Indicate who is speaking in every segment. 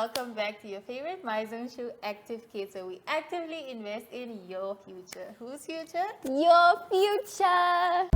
Speaker 1: welcome back to your favorite My Zone show, Active Kids, where we actively invest in your future. Whose future?
Speaker 2: Your future!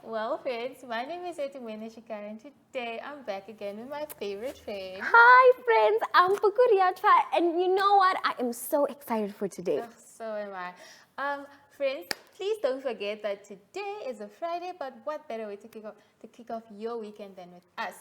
Speaker 1: Well, friends, my name is Zoey and today I'm back again with my favorite friend.
Speaker 2: Hi friends, I'm Pukuriatwa, and you know what? I am so excited for today.
Speaker 1: Oh, so am I. Friends, please don't forget that today is a Friday, but what better way to kick off your weekend than with us?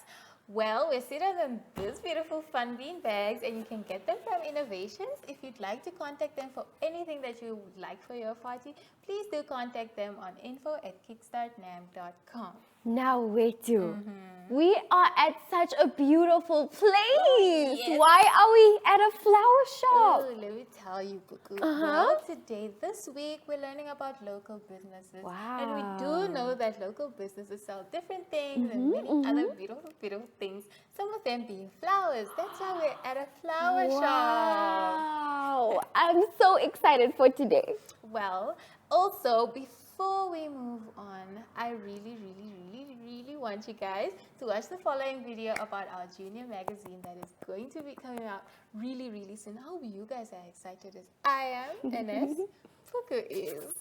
Speaker 1: Well, we're sitting on these beautiful fun bean bags, and you can get them from Innovations. If you'd like to contact them for anything that you would like for your party, please do contact them on info@kickstartnam.com.
Speaker 2: Now wait you. We are at such a beautiful place.
Speaker 1: Yes.
Speaker 2: Why are we at a flower shop?
Speaker 1: Oh, let me tell you, Kuku. Well, this week, we're learning about local businesses.
Speaker 2: Wow.
Speaker 1: And we do know that local businesses sell different things and many other beautiful, beautiful things. Some of them being flowers. That's why we're at a flower shop.
Speaker 2: Wow. I'm so excited for today.
Speaker 1: Well, also, before we move on, I really want you guys to watch the following video about our junior magazine that is going to be coming out really soon. I hope you guys are excited as I am and as Puku is.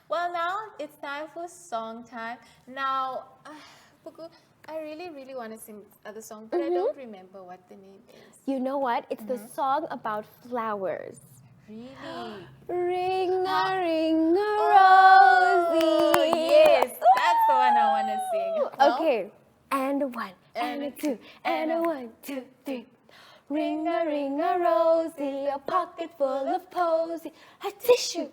Speaker 1: Well, now it's time for song time. Now, Puku, I really want to sing this other song, but I don't remember what the name is.
Speaker 2: You know what? It's the song about flowers.
Speaker 1: Really?
Speaker 2: Ring-a-ring-a-rosy.
Speaker 1: Yes, that's the one I want to sing. Well,
Speaker 2: Okay, and a one, and a two, and a 1, 2, 3. Ring-a-ring-a-rosy, a pocket full of posy. A tissue,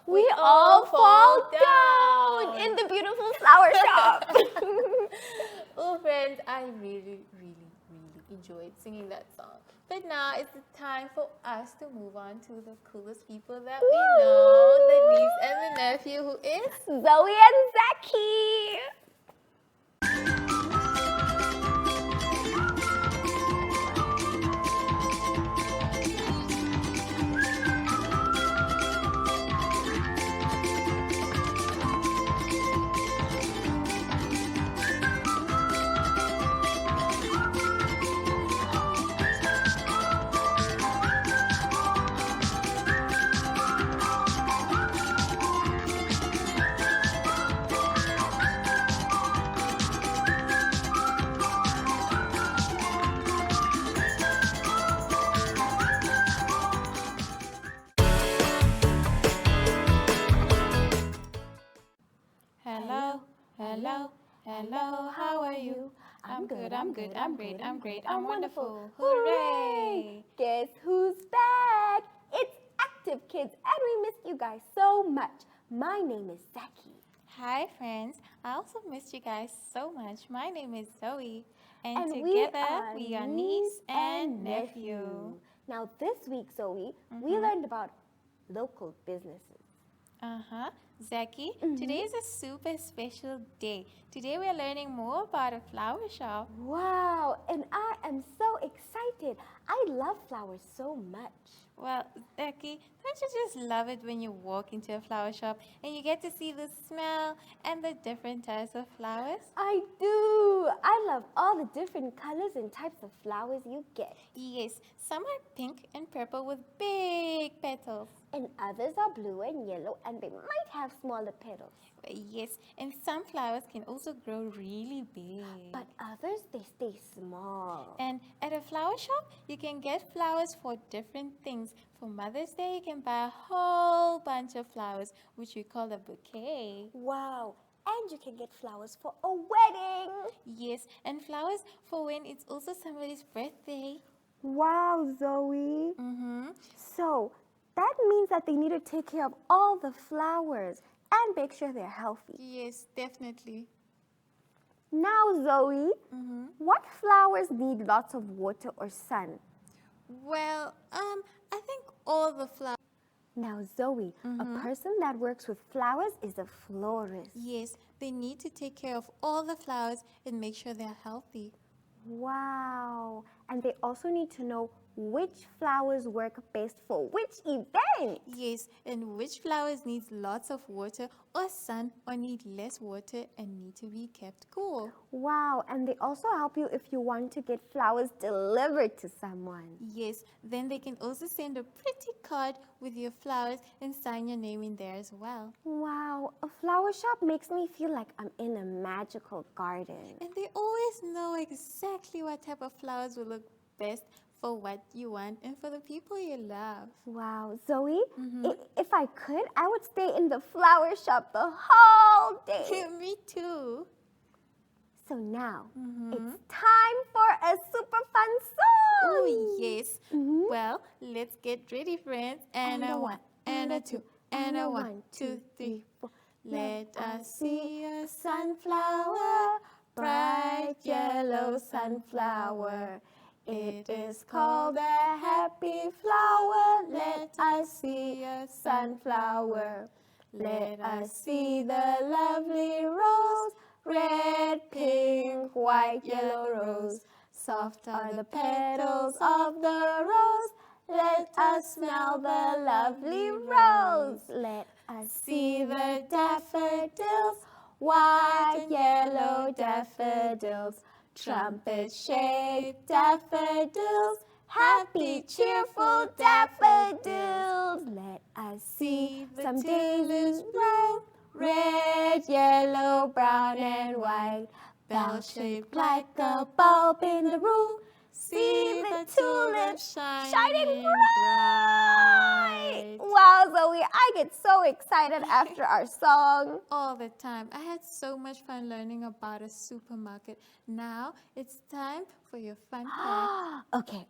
Speaker 2: we all fall down in the beautiful flower shop.
Speaker 1: Oh, friends, I really enjoyed singing that song. But now it's the time for us to move on to the coolest people that we know, the niece and the nephew, who is
Speaker 2: Zoey and Zacky.
Speaker 1: Hello, how are you? I'm good, I'm great, I'm wonderful.
Speaker 2: Hooray! Guess who's back? It's Active Kids, and we missed you guys so much. My name is Zacky.
Speaker 1: Hi friends, I also missed you guys so much. My name is Zoey, and
Speaker 2: we
Speaker 1: together we are niece and nephew.
Speaker 2: Now this week, Zoey, we learned about local businesses.
Speaker 1: Zacky, today is a super special day. Today we are learning more about a flower shop.
Speaker 2: Wow, and I am so excited. I love flowers so much.
Speaker 1: Well, Zacky, don't you just love it when you walk into a flower shop and you get to see the smell and the different types of flowers?
Speaker 2: I do. I love all the different colors and types of flowers you get.
Speaker 1: Yes, some are pink and purple with big petals.
Speaker 2: And others are blue and yellow, and they might have have smaller petals.
Speaker 1: Yes, and some flowers can also grow really big.
Speaker 2: But others, they stay small.
Speaker 1: And at a flower shop, you can get flowers for different things. For Mother's Day, you can buy a whole bunch of flowers, which we call a bouquet.
Speaker 2: Wow. And you can get flowers for a wedding.
Speaker 1: Yes, and flowers for when it's also somebody's birthday.
Speaker 2: Wow, Zoe.
Speaker 1: Mm-hmm.
Speaker 2: So that means that they need to take care of all the flowers and make sure they're healthy.
Speaker 1: Yes, definitely.
Speaker 2: Now, Zoe, what flowers need lots of water or sun?
Speaker 1: Well, I think all the flowers.
Speaker 2: Now, Zoe, a person that works with flowers is a florist.
Speaker 1: Yes, they need to take care of all the flowers and make sure they're healthy.
Speaker 2: Wow. And they also need to know which flowers work best for which event.
Speaker 1: Yes, and which flowers needs lots of water or sun or need less water and need to be kept cool.
Speaker 2: Wow. And they also help you if you want to get flowers delivered to someone.
Speaker 1: Yes, then they can also send a pretty card with your flowers and sign your name in there as well.
Speaker 2: Wow. A flower shop makes me feel like I'm in a magical garden.
Speaker 1: And they always know exactly what type of flowers will look best for what you want and for the people you love.
Speaker 2: Wow, Zoe, if I could, I would stay in the flower shop the whole day.
Speaker 1: Me too.
Speaker 2: So now, it's time for a super fun song.
Speaker 1: Oh, yes. Well, let's get ready, friends. And a one, and a two, and a 1, 2, 3, 4. Let us see a sunflower, bright yellow sunflower. It is called a happy flower. Let us see a sunflower. Let us see the lovely rose, red, pink, white, yellow rose. Soft are the petals of the rose. Let us smell the lovely rose.
Speaker 2: Let us
Speaker 1: See the daffodils, white, yellow daffodils. Trumpet-shaped daffodils, happy, cheerful daffodils.
Speaker 2: Let us
Speaker 1: See the
Speaker 2: some
Speaker 1: tulips bloom, red, yellow, brown, and white. Bell-shaped like a bulb in the room. See the tulips shining bright.
Speaker 2: Wow, Zoe, I get so excited after our song.
Speaker 1: All the time. I had so much fun learning about a supermarket. Now it's time for your fun fact.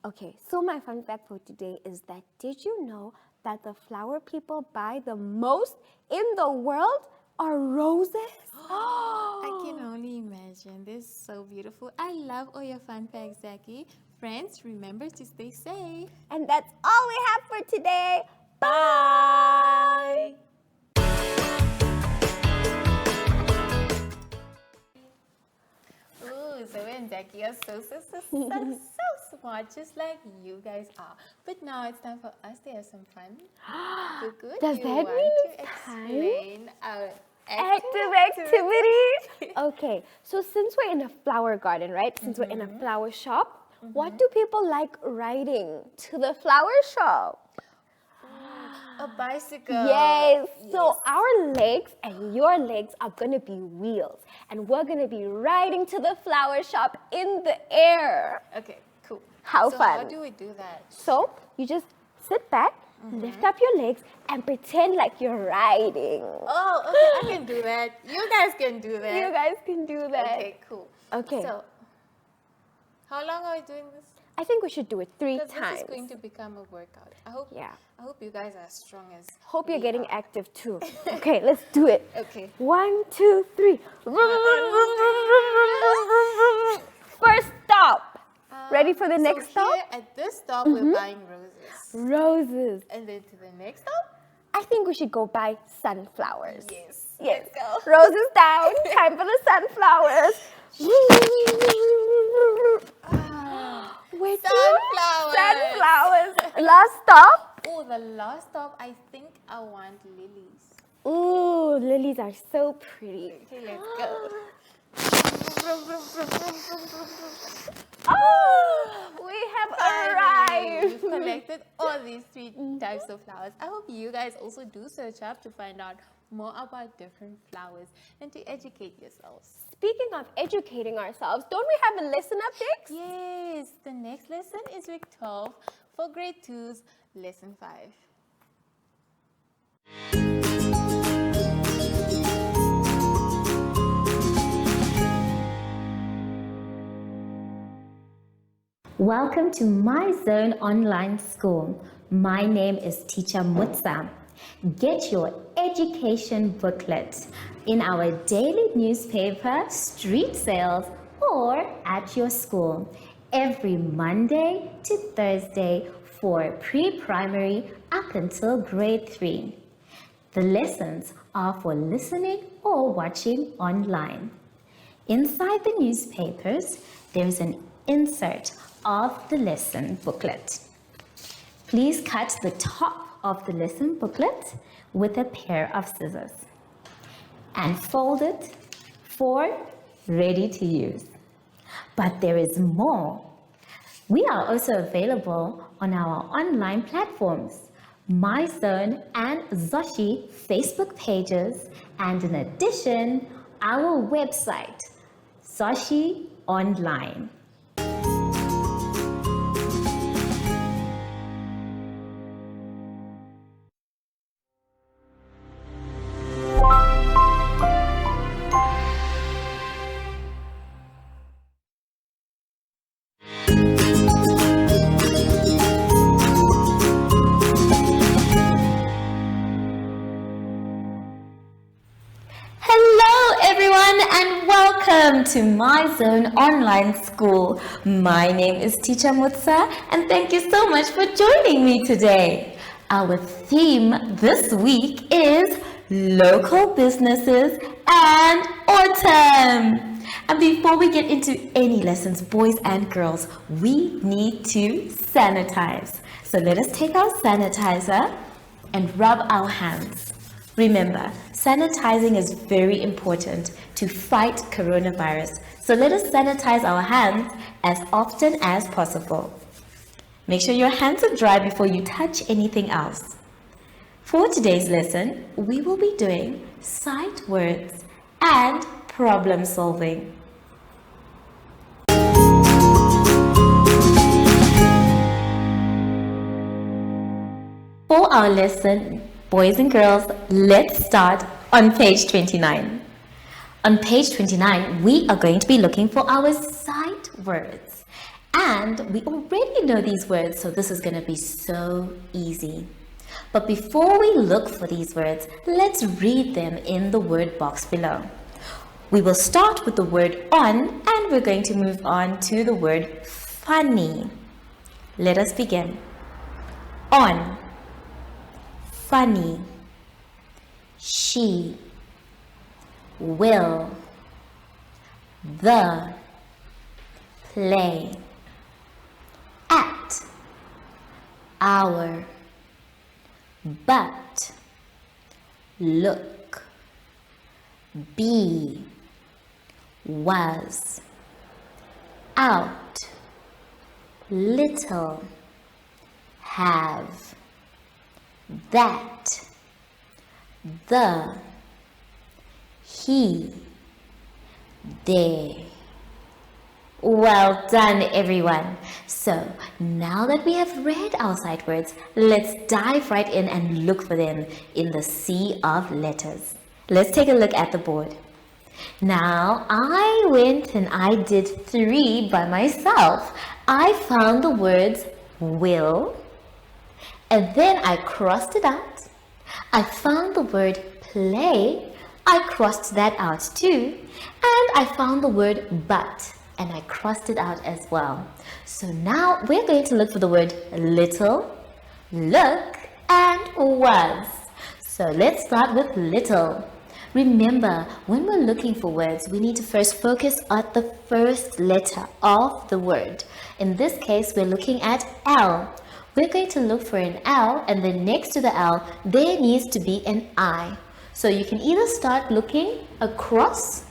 Speaker 2: Okay. So my fun fact for today is that did you know that the flower people buy the most in the world are roses?
Speaker 1: I can only imagine. This is so beautiful. I love all your fun facts, Zacky. Friends, remember to stay safe.
Speaker 2: And that's all we have for today. Bye!
Speaker 1: Ooh, Zoey and Zacky are so smart, just like you guys are. But now it's time for us to have some fun. Good.
Speaker 2: Does
Speaker 1: you
Speaker 2: that
Speaker 1: want
Speaker 2: mean
Speaker 1: to
Speaker 2: it's time?
Speaker 1: explain our
Speaker 2: Active activity. Okay, so since we're in a flower garden, right? Since we're in a flower shop, what do people like riding to the flower shop?
Speaker 1: A bicycle.
Speaker 2: Yes. So our legs and your legs are going to be wheels. And we're going to be riding to the flower shop in the air.
Speaker 1: Okay, cool.
Speaker 2: How
Speaker 1: so
Speaker 2: fun.
Speaker 1: How do we do that?
Speaker 2: So you just sit back, lift up your legs, and pretend like you're riding.
Speaker 1: Oh, okay, I can do that. You guys can do that.
Speaker 2: You guys can do that.
Speaker 1: Okay, cool.
Speaker 2: Okay.
Speaker 1: So, how long are we doing this?
Speaker 2: I think we should do it 3
Speaker 1: Because
Speaker 2: times.
Speaker 1: this is going to become a workout. I hope you guys are as strong as
Speaker 2: Hope you're
Speaker 1: we
Speaker 2: getting
Speaker 1: are.
Speaker 2: active too. Okay, let's do it.
Speaker 1: Okay.
Speaker 2: 1, 2, 3. First stop. Ready for the next
Speaker 1: so
Speaker 2: stop?
Speaker 1: Here at this stop, we're buying roses.
Speaker 2: Roses.
Speaker 1: And then to the next stop?
Speaker 2: I think we should go buy sunflowers.
Speaker 1: Yes.
Speaker 2: Yes.
Speaker 1: Let's go.
Speaker 2: Roses down. Time for the sunflowers. Wait,
Speaker 1: Sunflowers.
Speaker 2: Sunflowers. Last stop.
Speaker 1: Oh, the last stop, I think I want lilies.
Speaker 2: Ooh, lilies are so pretty.
Speaker 1: Okay, let's go.
Speaker 2: Oh, we have arrived.
Speaker 1: We've collected all these 3 types of flowers. I hope you guys also do search up to find out more about different flowers and to educate yourselves.
Speaker 2: Speaking of educating ourselves, don't we have a lesson update?
Speaker 1: Yes, the next lesson is week 12 for grade 2's lesson 5.
Speaker 3: Welcome to My Zone Online School. My name is Teacher Mutsa. Get your education booklet in our daily newspaper, street sales, or at your school every Monday to Thursday for pre-primary up until grade 3. The lessons are for listening or watching online. Inside the newspapers, there is an insert of the lesson booklet. Please cut the top of the lesson booklet with a pair of scissors and fold it for ready to use. But there is more. We are also available on our online platforms, MyZone and Zacky Facebook pages, and in addition, our website, Zacky Online. Hello everyone and welcome to My Zone Online School. My name is Teacher Mutsa and thank you so much for joining me today. Our theme this week is local businesses and autumn. And before we get into any lessons, boys and girls, we need to sanitize. So let us take our sanitizer and rub our hands. Remember, sanitizing is very important to fight coronavirus. So let us sanitize our hands as often as possible. Make sure your hands are dry before you touch anything else. For today's lesson, we will be doing sight words and problem solving. For our lesson, boys and girls, let's start on page 29. On page 29, we are going to be looking for our sight words. And we already know these words, so this is going to be so easy. But before we look for these words, let's read them in the word box below. We will start with the word on, and we're going to move on to the word funny. Let us begin. On. Funny. She. Will. The. Play. At. Our. But. Look. Be. Was. Out. Little. Have. That. The. He. There. Well done, everyone. So now that we have read our sight words, let's dive right in and look for them in the sea of letters. Let's take a look at the board. Now, I went and I did 3 by myself. I found the words will, and then I crossed it out. I found the word play. I crossed that out too. And I found the word but, and I crossed it out as well. So now we're going to look for the word little, look, and was. So let's start with little. Remember, when we're looking for words, we need to first focus at the first letter of the word. In this case, we're looking at L. We're going to look for an L, and then next to the L, there needs to be an I. So you can either start looking across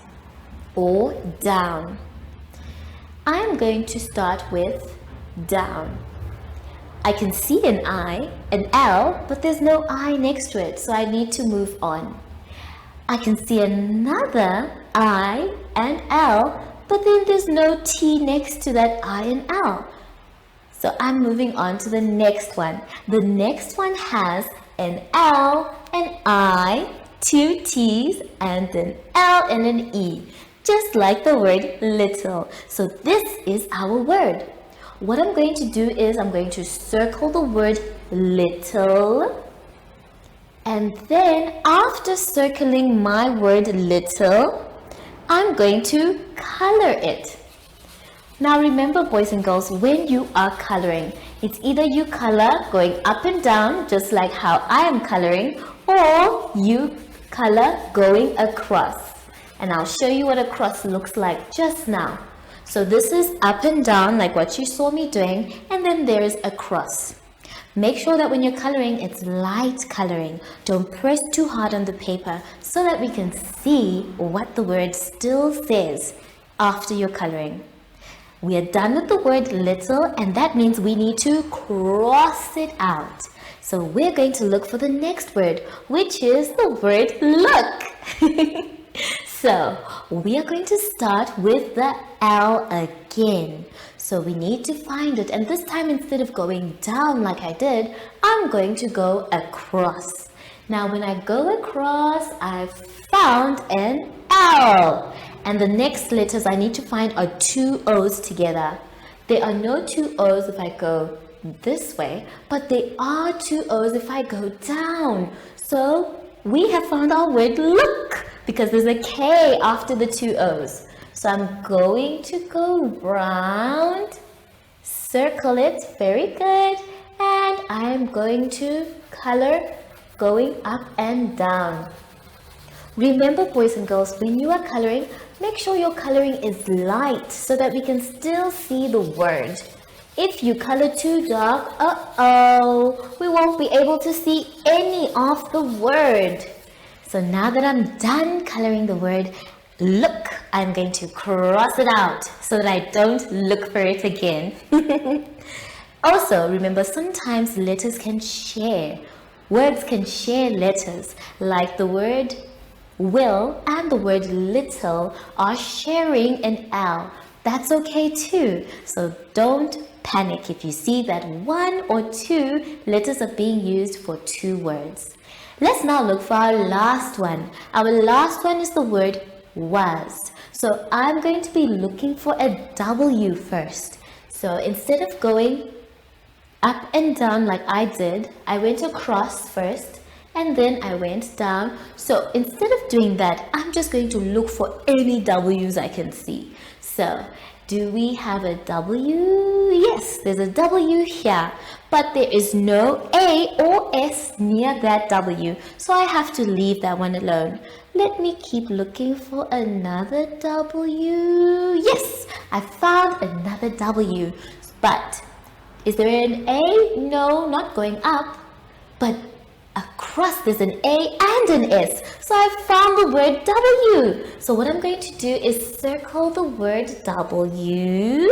Speaker 3: or down. I am going to start with down. I can see an I, an L, but there's no I next to it, so I need to move on. I can see another I and L, but then there's no T next to that I and L. So I'm moving on to the next one. The next one has an L, an I, two T's, and an L and an E, just like the word little. So this is our word. What I'm going to do is I'm going to circle the word little, and then after circling my word little, I'm going to color it. Now remember, boys and girls, when you are coloring, it's either you color going up and down, just like how I am coloring, or you color going across. And I'll show you what a cross looks like just now. So this is up and down, like what you saw me doing, and then there is a cross. Make sure that when you're coloring, it's light coloring. Don't press too hard on the paper so that we can see what the word still says after you're coloring. We are done with the word little, and that means we need to cross it out. So we're going to look for the next word, which is the word look. So we are going to start with the L again. So we need to find it, and this time instead of going down like I did, I'm going to go across. Now when I go across, I've found an L. And the next letters I need to find are two O's together. There are no two O's if I go this way, but there are two O's if I go down. So we have found our word look because there's a K after the two O's. So I'm going to go round, circle it, very good, and I'm going to color going up and down. Remember, boys and girls, when you are coloring, make sure your coloring is light so that we can still see the word. If you color too dark, we won't be able to see any of the word. So now that I'm done coloring the word look, I'm going to cross it out so that I don't look for it again. Also, remember, sometimes letters can share. Words can share letters, like the word will and the word little are sharing an L. That's okay too. So don't panic if you see that one or two letters are being used for two words. Let's now look for our last one. Our last one is the word was. So I'm going to be looking for a W first. So instead of going up and down like I did, I went across first and then I went down. So instead of doing that, I'm just going to look for any W's I can see. So do we have a W? Yes, there's a W here, but there is no A or S near that W, so I have to leave that one alone. Let me keep looking for another W. Yes, I found another W, but is there an A? No, not going up, but across there's an A and an S. So I found the word W. So what I'm going to do is circle the word W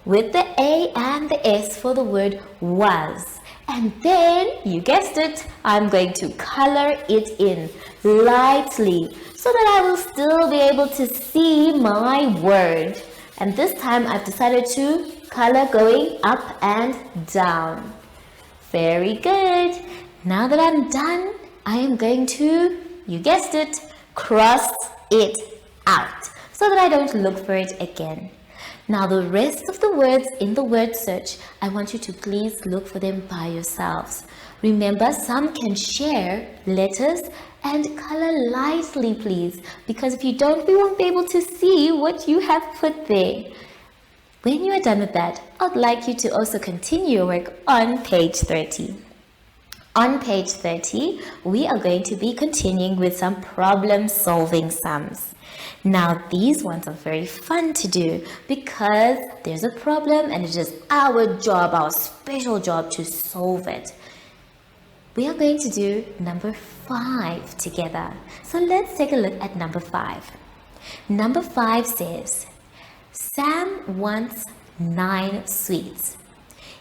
Speaker 3: with the A and the S for the word was. And then, you guessed it, I'm going to color it in lightly so that I will still be able to see my word. And this time I've decided to color going up and down. Very good. Now that I'm done, I am going to, you guessed it, cross it out so that I don't look for it again. Now the rest of the words in the word search, I want you to please look for them by yourselves. Remember, some can share letters and color lightly, please, because if you don't, we won't be able to see what you have put there. When you are done with that, I'd like you to also continue your work on page 30. On page 30, we are going to be continuing with some problem-solving sums. Now, these ones are very fun to do because there's a problem and it is our job, our special job to solve it. We are going to do number 5 together. So let's take a look at number 5. Number 5 says, Sam wants 9 sweets.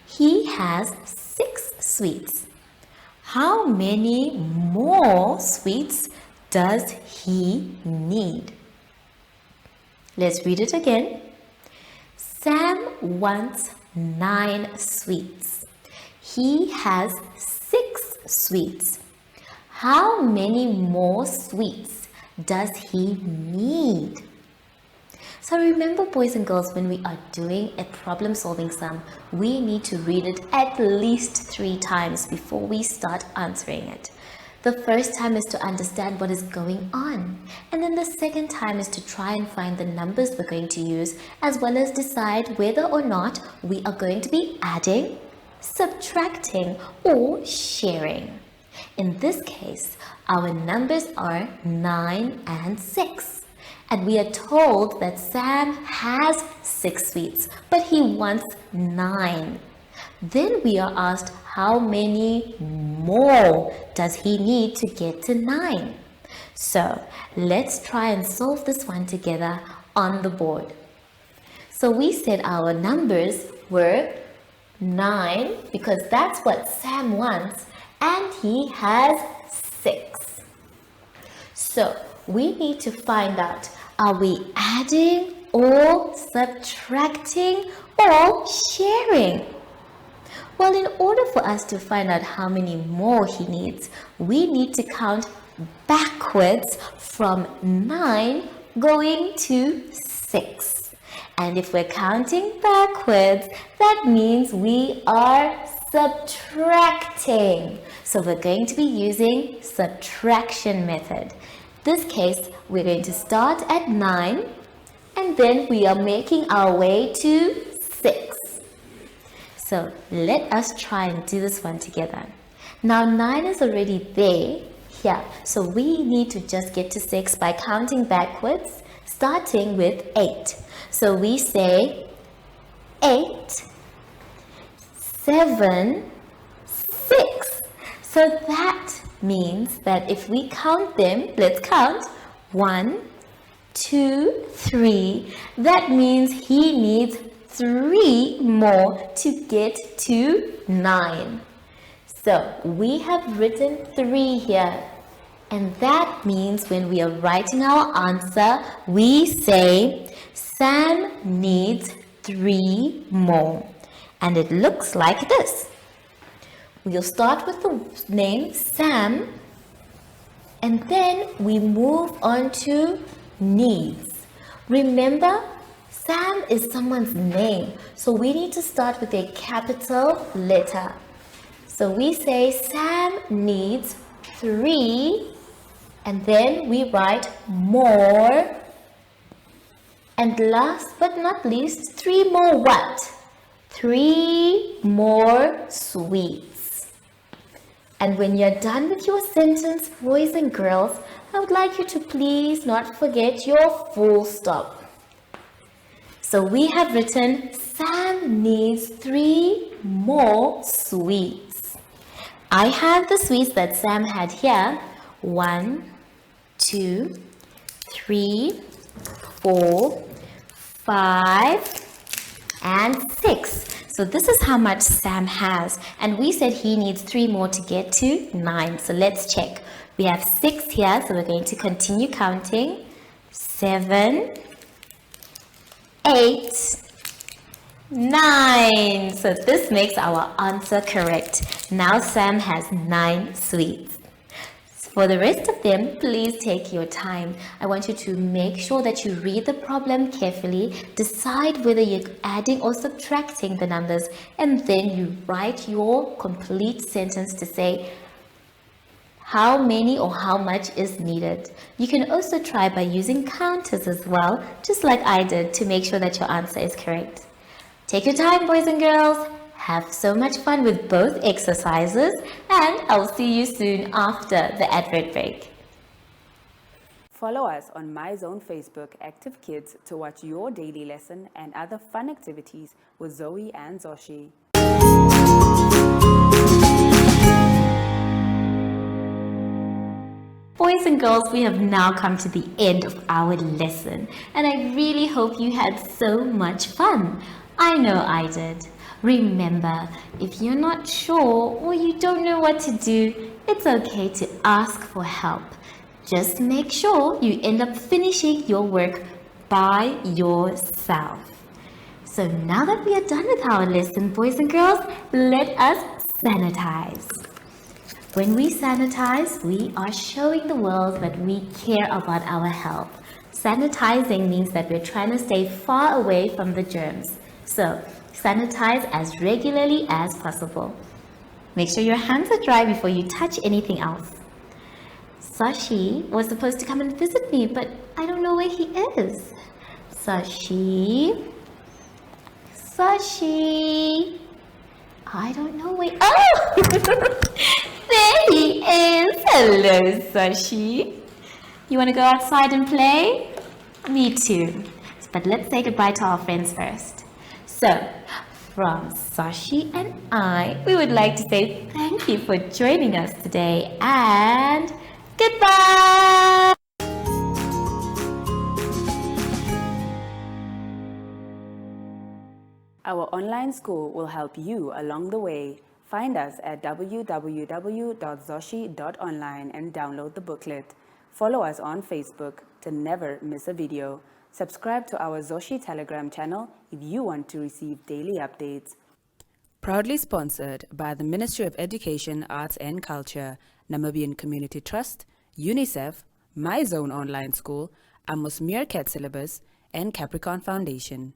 Speaker 3: He has 6 sweets. How many more sweets does he need? Let's read it again. Sam wants 9 sweets. He has 6 sweets. How many more sweets does he need? So remember, boys and girls, when we are doing a problem-solving sum, we need to read it at least 3 times before we start answering it. The first time is to understand what is going on, and then the second time is to try and find the numbers we're going to use, as well as decide whether or not we are going to be adding, subtracting, or sharing. In this case, our numbers are 9 and 6. And we are told that Sam has 6 sweets, but he wants 9. Then we are asked how many more does he need to get to 9. So let's try and solve this one together on the board. So we said our numbers were 9 because that's what Sam wants, and he has 6. So we need to find out, are we adding or subtracting or sharing? Well, in order for us to find out how many more he needs, we need to count backwards from 9 going to 6. And if we're counting backwards, that means we are subtracting. So we're going to be using subtraction method. This case, we're going to start at 9 and then we are making our way to 6. So let us try and do this one together. Now 9 is already there here, so we need to just get to 6 by counting backwards, starting with 8. So we say 8, 7, 6. So that means that if we count them, let's count 1, 2, 3. That means he needs 3 more to get to 9. So we have written 3 here. And that means when we are writing our answer, we say Sam needs 3 more. And it looks like this. We'll start with the name Sam, and then we move on to needs. Remember, Sam is someone's name, so we need to start with a capital letter. So we say Sam needs 3, and then we write more, and last but not least, 3 more what? 3 more sweets. And when you're done with your sentence, boys and girls, I would like you to please not forget your full stop. So we have written Sam needs 3 more sweets. I have the sweets that Sam had here. 1, 2, 3, 4, 5, and 6. So this is how much Sam has, and we said he needs 3 more to get to 9. So let's check. We have 6 here, so we're going to continue counting. 7, 8, 9. So this makes our answer correct. Now Sam has 9 sweets. For the rest of them, please take your time. I want you to make sure that you read the problem carefully, decide whether you're adding or subtracting the numbers, and then you write your complete sentence to say how many or how much is needed. You can also try by using counters as well, just like I did, to make sure that your answer is correct. Take your time, boys and girls. Have so much fun with both exercises, and I'll see you soon after the advert break.
Speaker 4: Follow us on My Zone Facebook Active Kids to watch your daily lesson and other fun activities with Zoey and Zacky.
Speaker 3: Boys and girls, we have now come to the end of our lesson, and I really hope you had so much fun. I know I did. Remember, if you're not sure or you don't know what to do, it's okay to ask for help. Just make sure you end up finishing your work by yourself. So now that we are done with our lesson, boys and girls, let us sanitize. When we sanitize, we are showing the world that we care about our health. Sanitizing means that we're trying to stay far away from the germs. So, sanitize as regularly as possible. Make sure your hands are dry before you touch anything else. Sashi was supposed to come and visit me, but I don't know where he is. Sashi? Sashi? I don't know where... Oh! There he is! Hello, Sashi. You want to go outside and play? Me too. But let's say goodbye to our friends first. So, from Sashi and I, we would like to say thank you for joining us today and goodbye!
Speaker 4: Our online school will help you along the way. Find us at www.zoshi.online and download the booklet. Follow us on Facebook to never miss a video. Subscribe to our Zoshi Telegram channel if you want to receive daily updates. Proudly sponsored by the Ministry of Education, Arts and Culture, Namibian Community Trust, UNICEF, My Zone Online School, Amos Meerkat Syllabus, and Capricorn Foundation.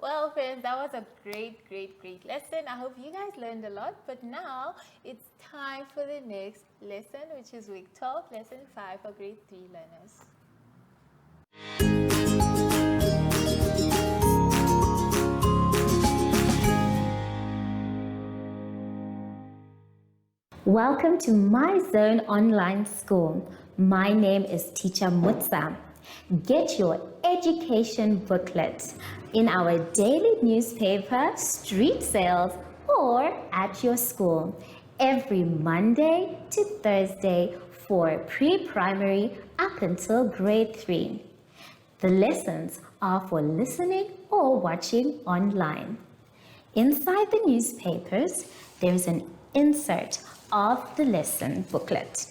Speaker 1: Well, friends, that was a great lesson. I hope you guys learned a lot. But now it's time for the next lesson, which is week 12, lesson 5 for grade 3 learners.
Speaker 3: Welcome to My Zone Online School. My name is Teacher Mutsa. Get your education booklet in our daily newspaper, street sales, or at your school every Monday to Thursday for pre-primary up until grade 3. The lessons are for listening or watching online. Inside the newspapers, there is an insert of the lesson booklet.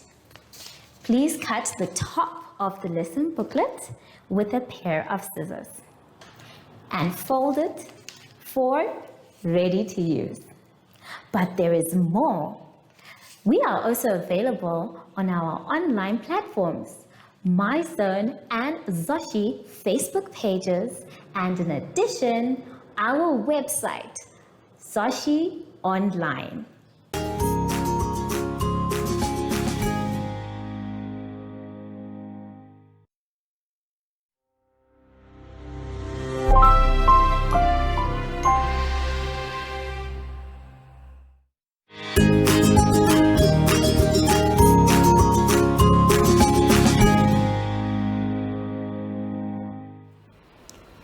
Speaker 3: Please cut the top of the lesson booklet with a pair of scissors and fold it for ready to use. But there is more. We are also available on our online platforms, My Zone and Zoshi Facebook pages, and in addition, our website, Zoshi Online.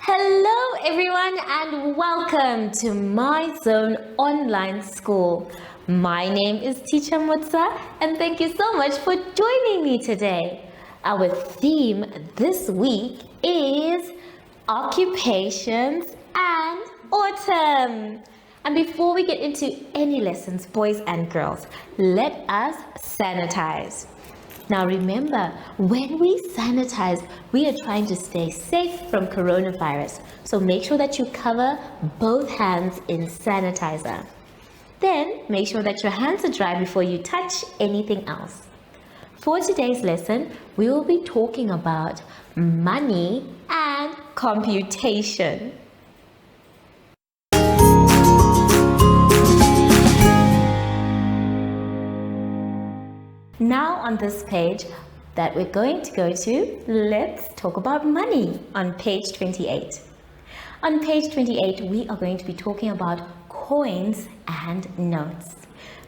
Speaker 3: Hello everyone and welcome to My Zone Online School. My name is Teacher Mutsa and thank you so much for joining me today. Our theme this week is occupations and autumn. And before we get into any lessons, boys and girls, let us sanitize. Now remember, when we sanitize, we are trying to stay safe from coronavirus. So make sure that you cover both hands in sanitizer. Then make sure that your hands are dry before you touch anything else. For today's lesson, we will be talking about money and computation. Now on this page that we're going to go to, let's talk about money on page 28. On page 28, we are going to be talking about coins and notes.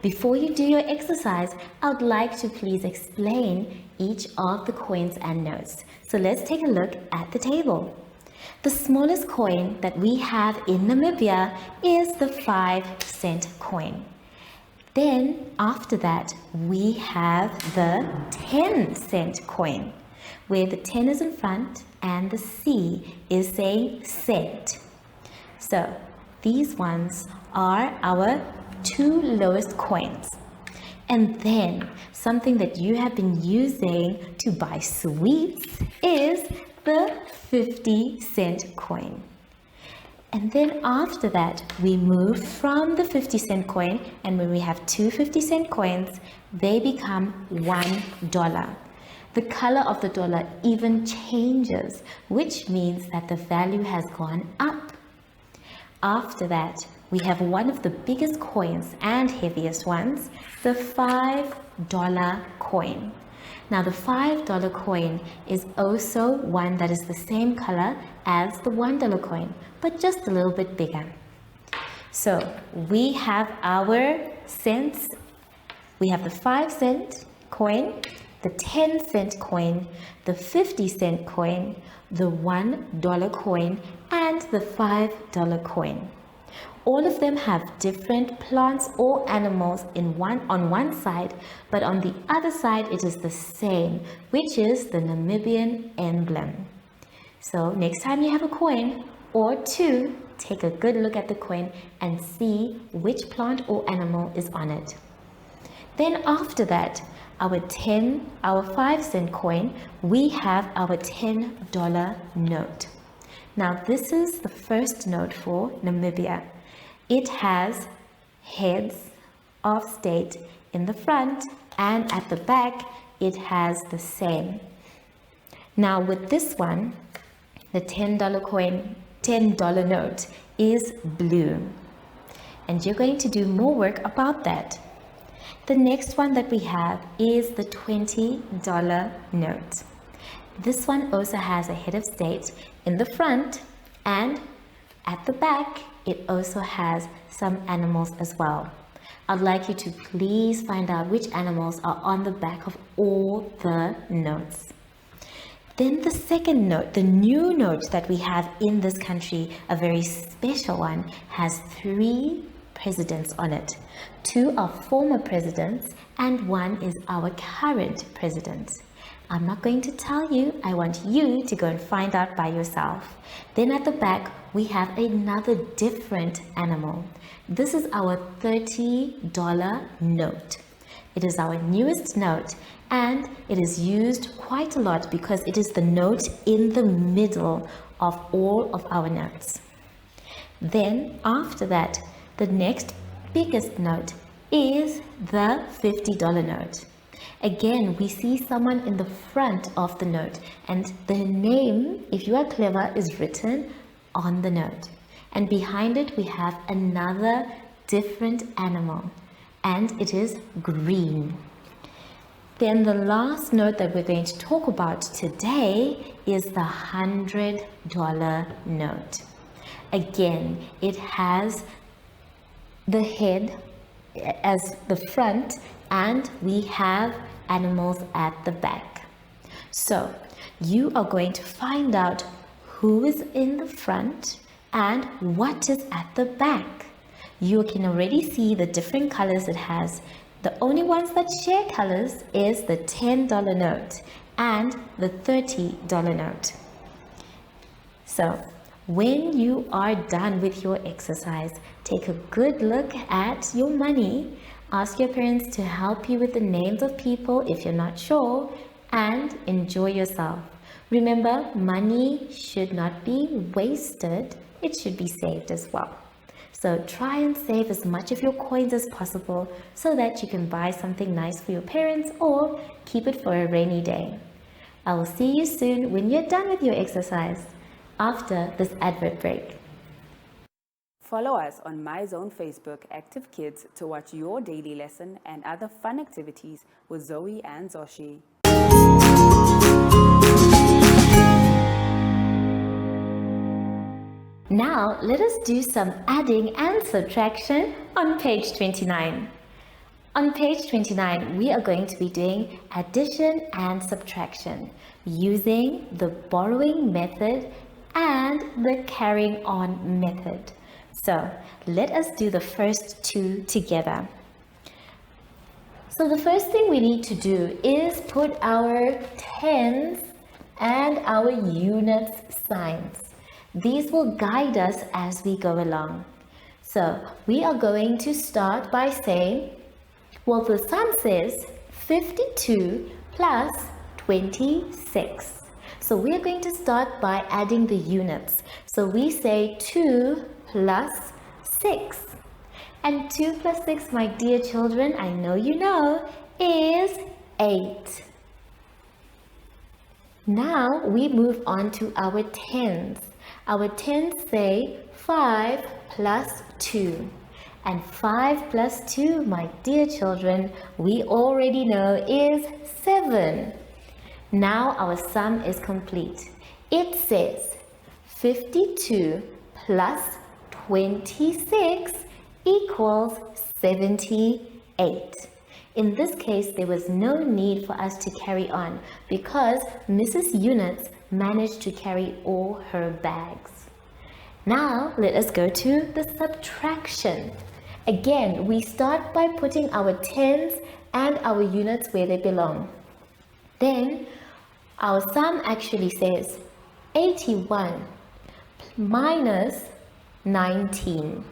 Speaker 3: Before you do your exercise, I would like to please explain each of the coins and notes. So let's take a look at the table. The smallest coin that we have in Namibia is the 5-cent coin. Then after that, we have the 10-cent coin, where the 10 is in front and the C is saying cent. So these ones are our 2 lowest coins. And then something that you have been using to buy sweets is the 50-cent coin. And then after that, we move from the 50-cent coin, and when we have 2 50-cent coins, they become $1. The color of the dollar even changes, which means that the value has gone up. After that, we have one of the biggest coins and heaviest ones, the $5 coin. Now the $5 coin is also one that is the same color as the $1 coin, but just a little bit bigger. So we have our cents. We have the 5-cent coin, the 10-cent coin, the 50-cent coin, the $1 coin, and the $5 coin. All of them have different plants or animals on one side, but on the other side it is the same, which is the Namibian emblem. So next time you have a coin or two, take a good look at the coin and see which plant or animal is on it. Then after that, our 5-cent coin, we have our $10 note. Now this is the first note for Namibia. It has heads of state in the front, and at the back it has the same. Now with this one, the $10 note is blue, and you're going to do more work about that. The next one that we have is the $20 note. This one also has a head of state in the front, and at the back it also has some animals as well. I'd like you to please find out which animals are on the back of all the notes. Then the second note, the new note that we have in this country, a very special one, has 3 presidents on it. 2 are former presidents and 1 is our current president. I'm not going to tell you. I want you to go and find out by yourself. Then at the back, we have another different animal. This is our $30 note. It is our newest note, and it is used quite a lot because it is the note in the middle of all of our notes. Then after that, the next biggest note is the $50 note. Again, we see someone in the front of the note, and the name, if you are clever, is written on the note. And behind it, we have another different animal, and it is green. Then the last note that we're going to talk about today is the $100 note. Again, it has the head as the front, and we have animals at the back. So you are going to find out who is in the front and what is at the back. You can already see the different colors it has. The only ones that share colors is the $10 note and the $30 note. So when you are done with your exercise, take a good look at your money. Ask your parents to help you with the names of people if you're not sure, and enjoy yourself. Remember, money should not be wasted. It should be saved as well. So try and save as much of your coins as possible so that you can buy something nice for your parents or keep it for a rainy day. I will see you soon when you're done with your exercise after this advert break.
Speaker 4: Follow us on MyZone Facebook Active Kids to watch your daily lesson and other fun activities with Zoey and Zacky.
Speaker 3: Now let us do some adding and subtraction on page 29. On page 29, we are going to be doing addition and subtraction using the borrowing method and the carrying on method. So let us do the first 2 together. So the first thing we need to do is put our tens and our units signs. These will guide us as we go along. So we are going to start by saying, well, the sum says 52 plus 26. So we are going to start by adding the units. So we say 2 plus 6. And 2 plus 6, my dear children, I know you know, is 8. Now we move on to our tens. Our tens say 5 plus 2. And 5 plus 2, my dear children, we already know is 7. Now our sum is complete. It says 52 plus 26 equals 78. In this case, there was no need for us to carry on because Mrs. Units managed to carry all her bags. Now let us go to the subtraction. Again, we start by putting our tens and our units where they belong. Then our sum actually says 81 minus 19.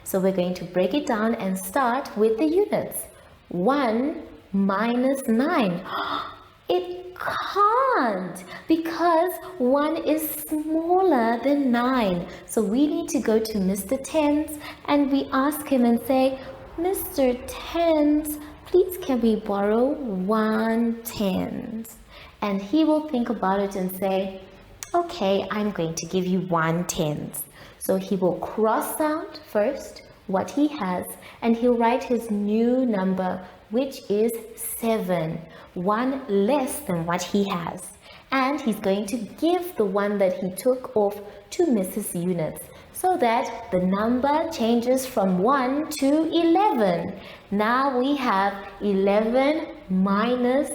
Speaker 3: So we're going to break it down and start with the units. 1 minus 9. It can't because 1 is smaller than 9. So we need to go to Mr. Tens and we ask him and say, Mr. Tens, please can we borrow 1 tens? And he will think about it and say, okay, I'm going to give you 1 tens. So he will cross out first what he has and he'll write his new number, which is 7, 1 less than what he has. And he's going to give the one that he took off to Mrs. Units so that the number changes from 1 to 11. Now we have 11 minus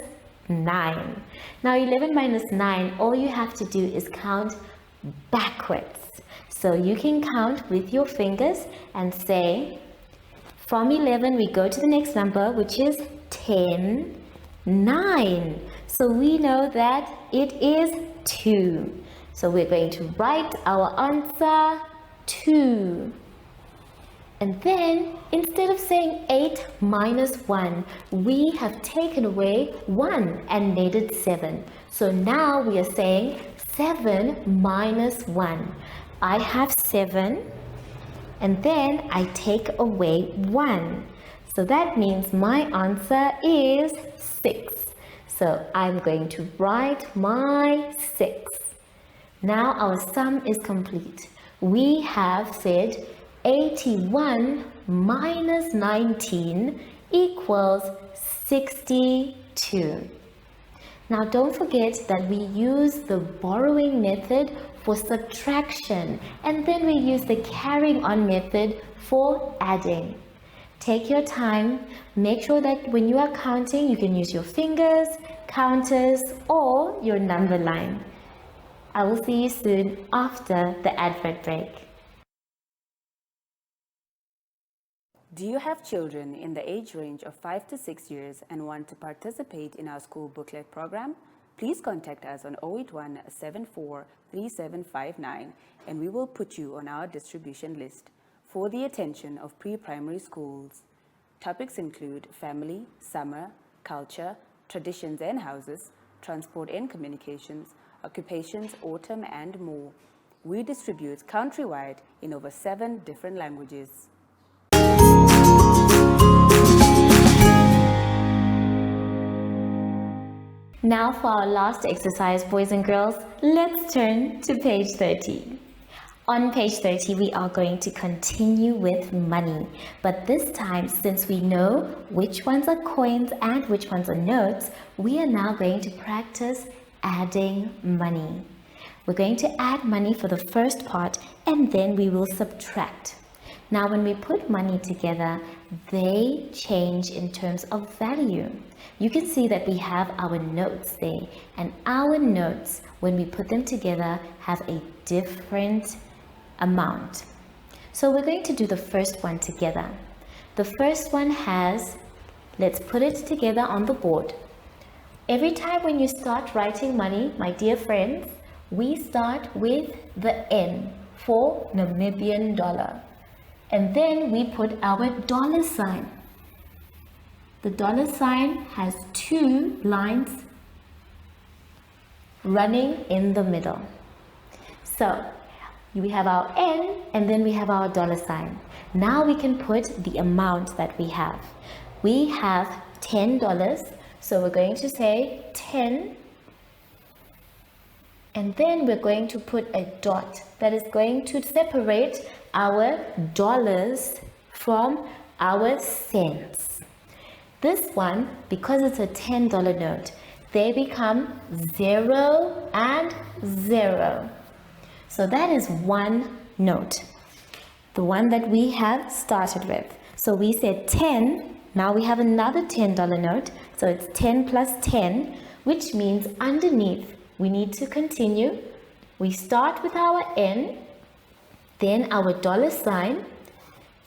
Speaker 3: 9. Now 11 minus 9, all you have to do is count backwards. So you can count with your fingers and say, from 11 we go to the next number, which is 10, 9. So we know that it is 2. So we're going to write our answer 2. And then instead of saying 8 minus 1, we have taken away 1 and made it 7. So now we are saying 7 minus 1. I have 7 and then I take away 1. So that means my answer is 6. So I'm going to write my 6. Now our sum is complete. We have said 81 minus 19 equals 62. Now don't forget that we use the borrowing method for subtraction and then we use the carrying on method for adding. Take your time, make sure that when you are counting you can use your fingers, counters or your number line. I will see you soon after the advert break.
Speaker 4: Do you have children in the age range of 5 to 6 years and want to participate in our school booklet program? Please contact us on 081 74 3759 and we will put you on our distribution list for the attention of pre-primary schools. Topics include family, summer, culture, traditions and houses, transport and communications, occupations, autumn and more. We distribute countrywide in over 7 different languages.
Speaker 3: Now for our last exercise, boys and girls, let's turn to page 30. On page 30, we are going to continue with money. But this time, since we know which ones are coins and which ones are notes, we are now going to practice adding money. We're going to add money for the first part and then we will subtract. Now when we put money together, they change in terms of value. You can see that we have our notes there, and our notes, when we put them together, have a different amount. So we're going to do the first one together. The first one has, let's put it together on the board, Every time when you start writing money, my dear friends, we start with the N for Namibian dollar. And then we put our dollar sign. The dollar sign has two lines running in the middle. So we have our N and then we have our dollar sign. Now we can put the amount that we have. We have $10, so we're going to say 10, and then we're going to put a dot that is going to separate our dollars from our cents. This one, because it's a $10 note, they become 0 and 0. So that is one note, the one that we have started with. So we said 10, now we have another $10 note, so it's 10 plus 10, which means underneath we need to continue. We start with our N, then our dollar sign,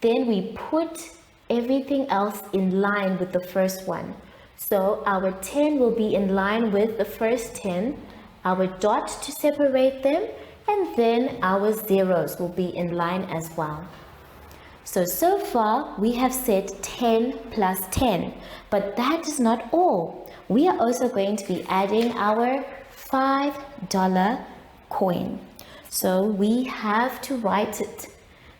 Speaker 3: then we put everything else in line with the first one. So our 10 will be in line with the first 10, our dot to separate them, and then our zeros will be in line as well. So far we have said 10 plus 10, but that is not all. We are also going to be adding our $5 coin. So we have to write it.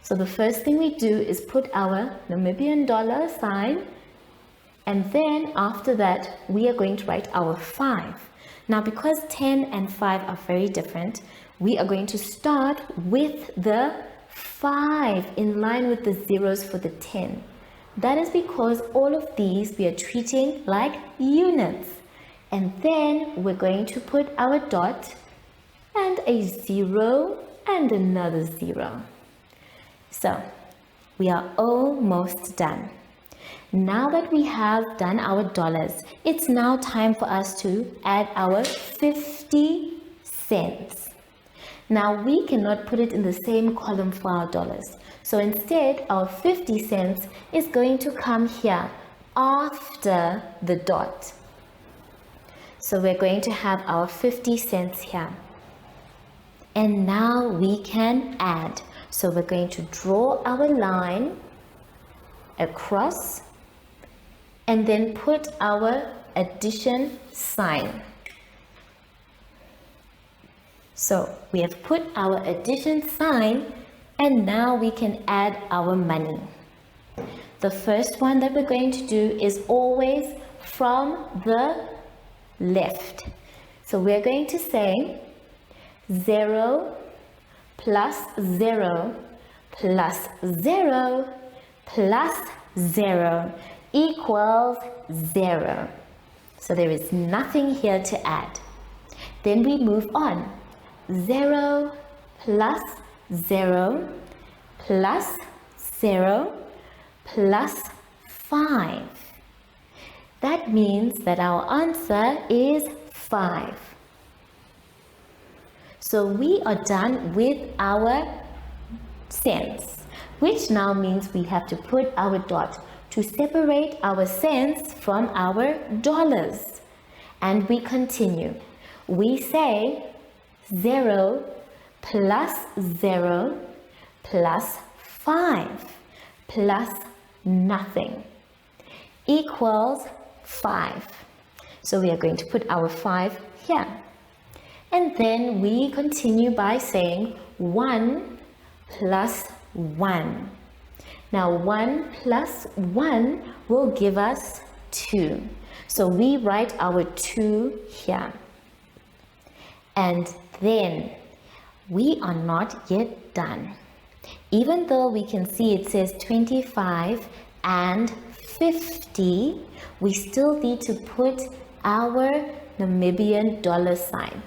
Speaker 3: So the first thing we do is put our Namibian dollar sign, and then after that we are going to write our 5. Now because 10 and 5 are very different, we are going to start with the 5 in line with the zeros for the 10. That is because all of these we are treating like units. And then we're going to put our dot and a 0 and another 0. So we are almost done. Now that we have done our dollars, it's now time for us to add our 50 cents. Now we cannot put it in the same column for our dollars. So instead, our 50 cents is going to come here after the dot. So we're going to have our 50 cents here. And now we can add. So we're going to draw our line across and then put our addition sign. So we have put our addition sign, and now we can add our money. The first one that we're going to do is always from the left. So we're going to say 0 plus 0 plus 0 plus 0 equals 0. So there is nothing here to add. Then we move on. 0 plus 0 plus 0 plus 5. That means that our answer is 5. So we are done with our cents, which now means we have to put our dot to separate our cents from our dollars. And we continue. We say 0 plus 0 plus 5 plus nothing equals 5. So we are going to put our 5 here. And then we continue by saying 1 plus 1. Now 1 plus 1 will give us 2. So we write our 2 here. And then we are not yet done. Even though we can see it says 25 and 50, we still need to put our Namibian dollar sign.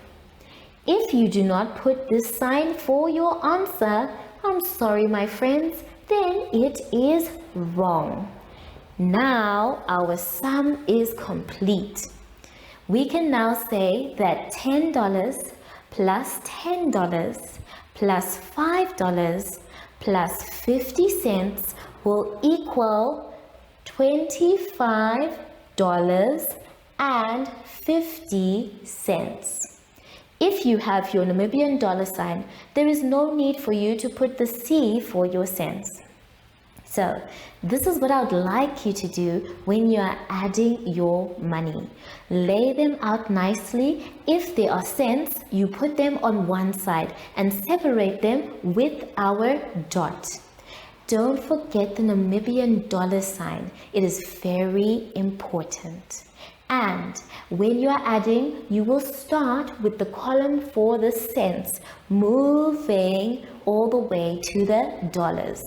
Speaker 3: If you do not put this sign for your answer, I'm sorry my friends, then it is wrong. Now our sum is complete. We can now say that $10 plus $10 plus $5 plus 50 cents will equal $25.50. and 50 cents. If you have your Namibian dollar sign, there is no need for you to put the C for your cents. So this is what I would like you to do when you are adding your money. Lay them out nicely. If they are cents, you put them on one side and separate them with our dot. Don't forget the Namibian dollar sign. It is very important. And when you are adding, you will start with the column for the cents, moving all the way to the dollars.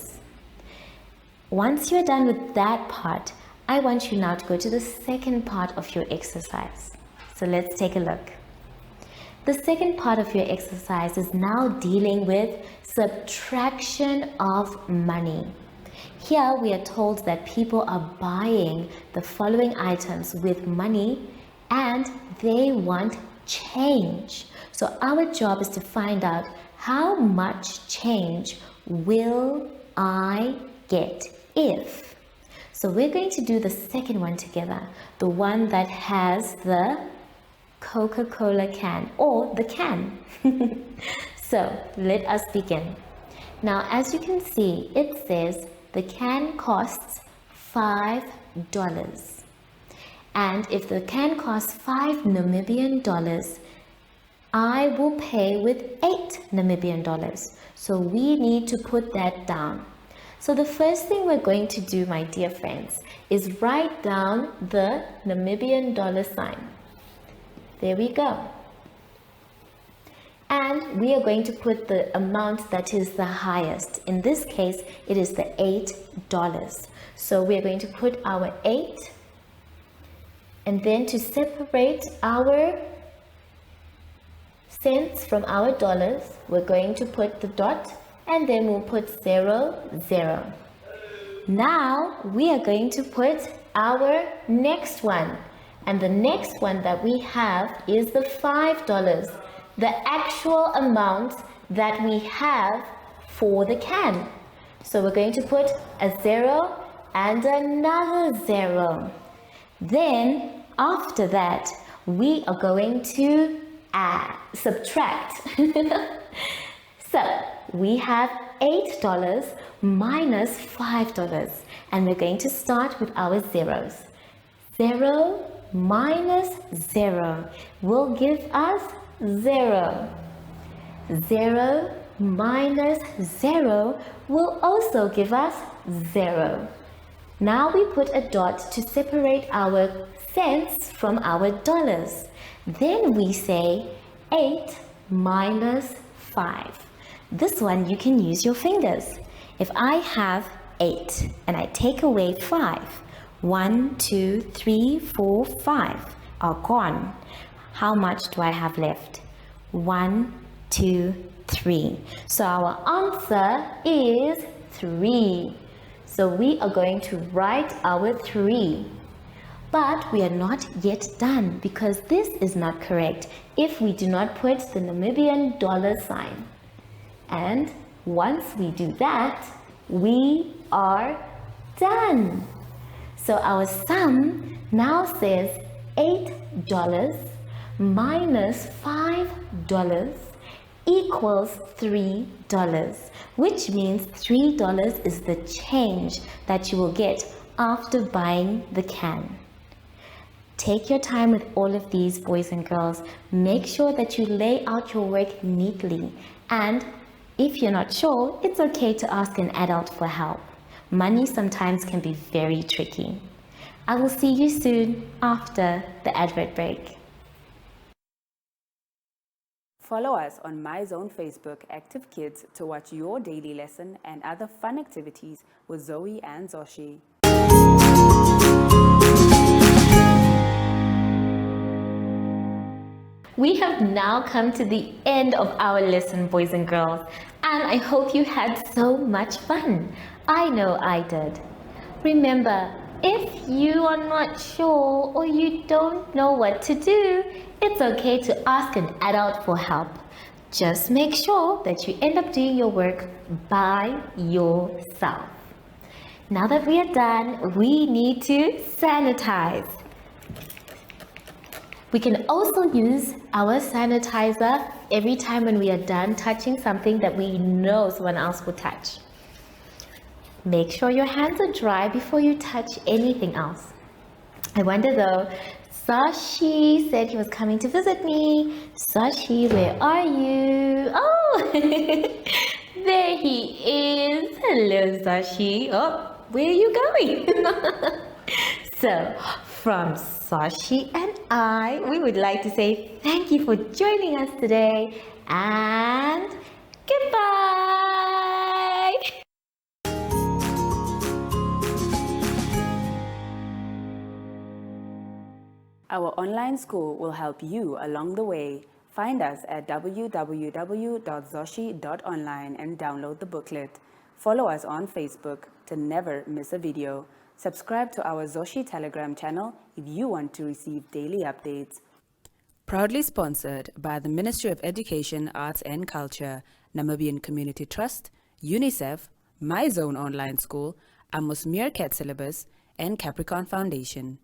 Speaker 3: Once you're done with that part, I want you now to go to the second part of your exercise. So let's take a look. The second part of your exercise is now dealing with subtraction of money. Here we are told that people are buying the following items with money and they want change. So our job is to find out how much change will I get if. So we're going to do the second one together, the one that has the Coca-Cola can or the can. So let us begin. Now as you can see, it says the can costs $5. And if the can costs 5 Namibian dollars, I will pay with 8 Namibian dollars. So we need to put that down. So the first thing we're going to do, my dear friends, is write down the Namibian dollar sign. There we go. And we are going to put the amount that is the highest. In this case, it is the $8. So we are going to put our 8, and then to separate our cents from our dollars, we're going to put the dot, and then we'll put 0, 0. Now we are going to put our next one, and the next one that we have is the $5, the actual amount that we have for the can. So we're going to put a 0 and another 0. Then after that, we are going to subtract. So we have $8 minus $5, and we're going to start with our zeros. 0 minus 0 will give us 0. 0 minus 0 will also give us 0. Now we put a dot to separate our cents from our dollars. Then we say 8 minus 5. This one you can use your fingers. If I have 8 and I take away 5, 1, 2, 3, 4, 5 are gone. How much do I have left? 1, 2, 3. So our answer is 3. So we are going to write our 3. But we are not yet done because this is not correct if we do not put the Namibian dollar sign. And once we do that, we are done. So our sum now says $8 minus $5 equals $3, which means $3 is the change that you will get after buying the can. Take your time with all of these, boys and girls. Make sure that you lay out your work neatly, and if you're not sure, it's okay to ask an adult for help. Money sometimes can be very tricky. I will see you soon after the advert break.
Speaker 4: Follow us on MyZone Facebook Active Kids to watch your daily lesson and other fun activities with Zoey and Zacky.
Speaker 3: We have now come to the end of our lesson, boys and girls, and I hope you had so much fun. I know I did. Remember, if you are not sure or you don't know what to do, it's okay to ask an adult for help. Just make sure that you end up doing your work by yourself. Now that we are done, we need to sanitize. We can also use our sanitizer every time when we are done touching something that we know someone else would touch. Make sure your hands are dry before you touch anything else. I wonder though, Sashi said he was coming to visit me. Sashi, where are you? Oh, there he is. Hello, Sashi. Oh, where are you going? So, from Sashi and I, we would like to say thank you for joining us today and goodbye.
Speaker 4: Our online school will help you along the way. Find us at www.zoshi.online and download the booklet. Follow us on Facebook to never miss a video. Subscribe to our Zoshi Telegram channel if you want to receive daily updates. Proudly sponsored by the Ministry of Education, Arts and Culture, Namibian Community Trust, UNICEF, My Zone Online School, Amos Meerkat Syllabus, and Capricorn Foundation.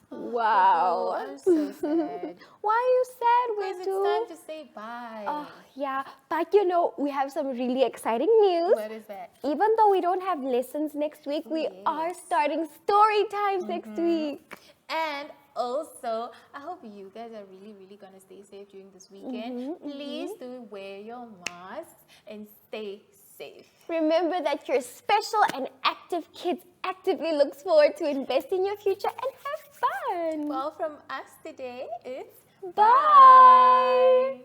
Speaker 2: Wow.
Speaker 1: I'm so sad.
Speaker 2: Why are you sad,
Speaker 1: Because it's
Speaker 2: Wetu?
Speaker 1: time to say bye.
Speaker 2: Oh, yeah. But you know, we have some really exciting news.
Speaker 1: What is that?
Speaker 2: Even though we don't have lessons next week, we are starting story times next week.
Speaker 1: And also, I hope you guys are really gonna stay safe during this weekend. Please do wear your masks and stay safe.
Speaker 2: Remember that you're special and active kids actively looks forward to invest in your future and have fun.
Speaker 1: Well, from us today, it's
Speaker 2: Bye.